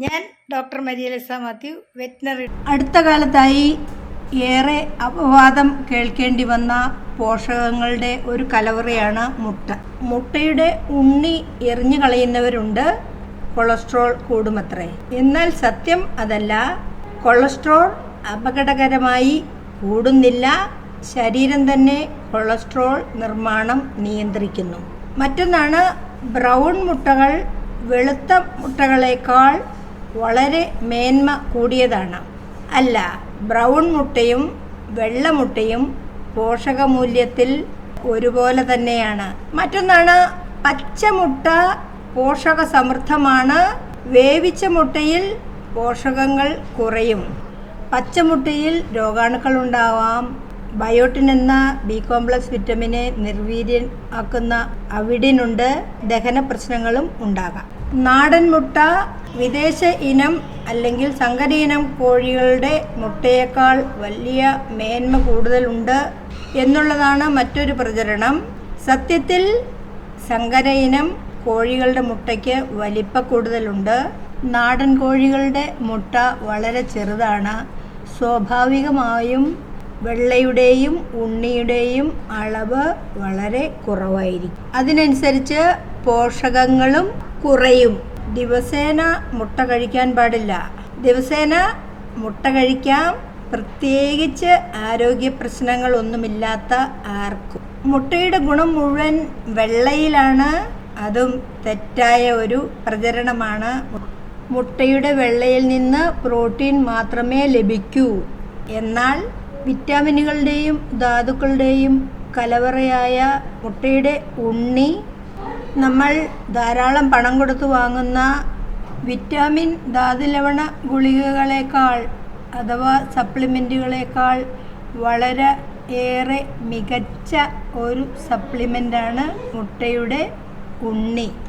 ഞാൻ doctor മരിയലിസ Mathew, veterinary. അടുത്ത കാലത്തായി ഏറെ അപവാദം കേൾക്കേണ്ടി വന്ന പോഷകങ്ങളുടെ ഒരു കലവറയാണ് മുട്ട. മുട്ടയുടെ ഉണ്ണി എറിഞ്ഞു കളയുന്നവരുണ്ട്, കൊളസ്ട്രോൾ കൂടുമത്രേ. എന്നാൽ സത്യം അതല്ല. കൊളസ്ട്രോൾ അപകടകരമായി കൂടുന്നില്ല, ശരീരം തന്നെ കൊളസ്ട്രോൾ നിർമ്മാണം നിയന്ത്രിക്കുന്നു. മറ്റൊന്നാണ്, ബ്രൗൺ മുട്ടകൾ വെളുത്ത മുട്ടകളേക്കാൾ വളരെ മേന്മ കൂടിയതാണ്. അല്ല, ബ്രൗൺ മുട്ടയും വെള്ള മുട്ടയും പോഷകമൂല്യത്തിൽ ഒരുപോലെ തന്നെയാണ്. മറ്റൊന്നാണ്, പച്ചമുട്ട പോഷക സമൃദ്ധമാണ്, വേവിച്ച മുട്ടയിൽ പോഷകങ്ങൾ കുറയും. പച്ചമുട്ടയിൽ രോഗാണുക്കൾ ഉണ്ടാവാം. ബയോട്ടിൻ എന്ന ബി കോംപ്ലക്സ് വിറ്റമിനെ നിർവീര്യമാക്കുന്ന അവിഡിനുണ്ട്. ദഹന പ്രശ്നങ്ങളും ഉണ്ടാകാം. നാടൻ മുട്ട വിദേശ ഇനം അല്ലെങ്കിൽ സങ്കര ഇനം കോഴികളുടെ മുട്ടയേക്കാൾ വലിയ മേന്മ കൂടുതലുണ്ട് എന്നുള്ളതാണ് മറ്റൊരു പ്രചരണം. സത്യത്തിൽ സങ്കര ഇനം കോഴികളുടെ മുട്ടയ്ക്ക് വലിപ്പ കൂടുതലുണ്ട്. നാടൻ കോഴികളുടെ മുട്ട വളരെ ചെറുതാണ്. സ്വാഭാവികമായും വെള്ളയുടെയും ഉണ്ണിയുടെയും അളവ് വളരെ കുറവായിരിക്കും. അതിനനുസരിച്ച് പോഷകങ്ങളും കുറയും. ദിവസേന മുട്ട കഴിക്കാൻ പാടില്ല. ദിവസേന മുട്ട കഴിക്കാം, പ്രത്യേകിച്ച് ആരോഗ്യ പ്രശ്നങ്ങളൊന്നുമില്ലാത്ത ആർക്കും. മുട്ടയുടെ ഗുണം മുഴുവൻ വെള്ളയിലാണ്. അതും തെറ്റായ ഒരു പ്രചരണമാണ്. മുട്ടയുടെ വെള്ളയിൽ നിന്ന് പ്രോട്ടീൻ മാത്രമേ ലഭിക്കൂ. എന്നാൽ വിറ്റാമിനുകളുടെയും ധാതുക്കളുടെയും കലവറയായ മുട്ടയുടെ ഉണ്ണി നമ്മൾ ധാരാളം പണം കൊടുത്ത് വാങ്ങുന്ന വിറ്റാമിൻ ധാതുലവണ ഗുളികകളേക്കാൾ അഥവാ സപ്ലിമെൻറ്റുകളേക്കാൾ വളരെ ഏറെ മികച്ച ഒരു സപ്ലിമെൻ്റാണ് മുട്ടയുടെ ഉണ്ണി.